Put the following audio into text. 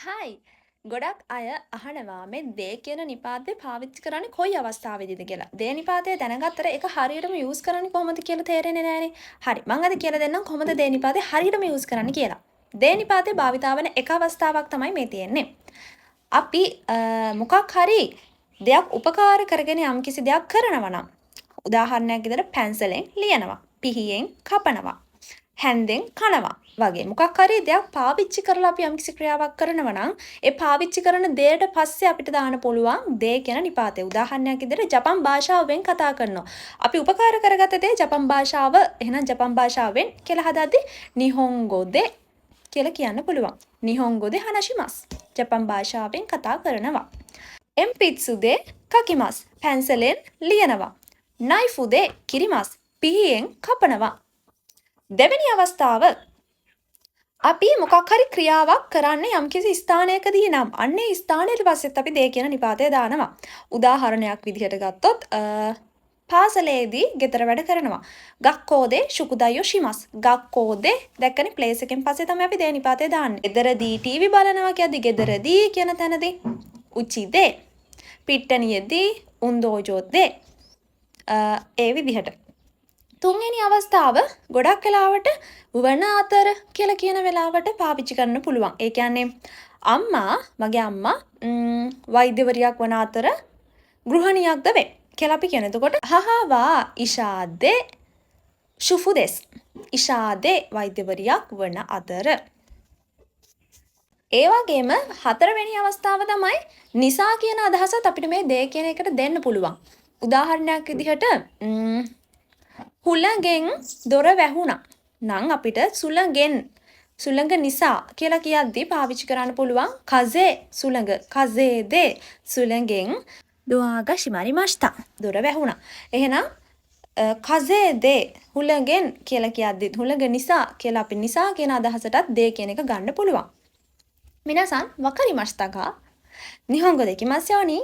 හයි ගොඩක් අය අහනවා මේ දේ කියන නිපාතේ පාවිච්චි කරන්නේ කොයි අවස්ථාවේදීද කියලා. දේ නිපාතය දැනගත්තට ඒක හරියටම යූස් කරන්නේ කොහොමද කියලා තේරෙන්නේ නැහනේ. හරි මම අද කියලා දෙන්නම් කොහොමද දේ නිපාතේ හරියටම යූස් කරන්න කියලා. දේ නිපාතේ භාවිතා වෙන එක අවස්ථාවක් තමයි මේ තියෙන්නේ. අපි මොකක් හරි දෙයක් උපකාර කරගෙන යම්කිසි දෙයක් කරනවා නම් උදාහරණයක් විදිහට පැන්සලෙන් ලියනවා, පිහියෙන් කපනවා, හැන්දෙන් කනවා වගේ මොකක් හරි දෙයක් පාවිච්චි කරලා අපි යම්කිසි ක්‍රියාවක් කරනවා නම් ඒ පාවිච්චි කරන දෙයට පස්සේ අපිට දාන්න පුළුවන් දේ කියන නිපාතේ. උදාහරණයක් විදිහට ජපන් භාෂාවෙන් කතා කරනවා. අපි උපකාර කරගත්ත දේ ජපන් භාෂාව එහෙනම් ජපන් භාෂාවෙන් කියලා හදාද්දි නිහොන්ගෝ දෙ කියලා කියන්න පුළුවන්. නිහොන්ගෝ දෙ හනශිමස්. ජපන් භාෂාවෙන් කතා කරනවා. එම්පිත්සු දෙ කකිමස්. පැන්සලෙන් ලියනවා. නයිෆු දෙ කිරිමස්. පිහියෙන් කපනවා. දෙවෙනි අවස්ථාව අපි මොකක් හරි ක්‍රියාවක් කරන්නේ යම්කිසි ස්ථානයකදී නම් අන්නේ ස්ථානයට පස්සෙත් අපි දේ කියන නිපාතය දානවා. උදාහරණයක් විදිහට ගත්තොත් පාසලේදී ගෙදර වැඩ කරනවා. ගක්කෝදේ ශුකුදයෝ ශිමස්. ගක්කෝදේ දැක්කනේ ප්ලේස් එකෙන් පස්සේ තමයි අපි දේ නිපාතය දාන්නේ. ගෙදරදී ටීවී බලනවා කියද්දි ගෙදරදී කියන තැනදී උචිදේ. පිට්ටනියේදී උන්දෝජෝදේ. ඒ විදිහට තුන්වෙනි අවස්ථාව ගොඩක් වෙලාවට වන අතර කියලා කියන වෙලාවට පාවිච්චි කරන්න පුළුවන්. ඒ කියන්නේ මගේ අම්මා වෛද්‍යවරියක් වන අතර ගෘහණියක්ද වේ කියලා අපි කියන. එතකොට හහවා ඉෂාදේ ශුෆුදෙස්. ඉෂාදේ වෛද්‍යවරියක් වන අතර. ඒ වගේම හතරවෙනි අවස්ථාව තමයි නිසා කියන අදහසත් අපිට මේ දේ කියන එකට දෙන්න පුළුවන්. උදාහරණයක් විදිහට හුළඟෙන් දොර වැහුණා නම් අපිට සුළඟ නිසා කියලා කියද්දී පාවිච්චි කරන්න පුළුවන් කසේ සුළඟ කසේදේ සුළඟෙන් දොආගා ශිමාරිමාෂ්තා දොර වැහුණා. එහෙනම් කසේදේ හුළඟෙන් කියලා කියද්දී හුළඟ නිසා කියලා අපි නිසා කියන අදහසටත් දේ කියන එක ගන්න පුළුවන්. මිනසන් වකරිමාෂ්තා ගා නිහොන්ගෝ දෙකිමාස් යෝනි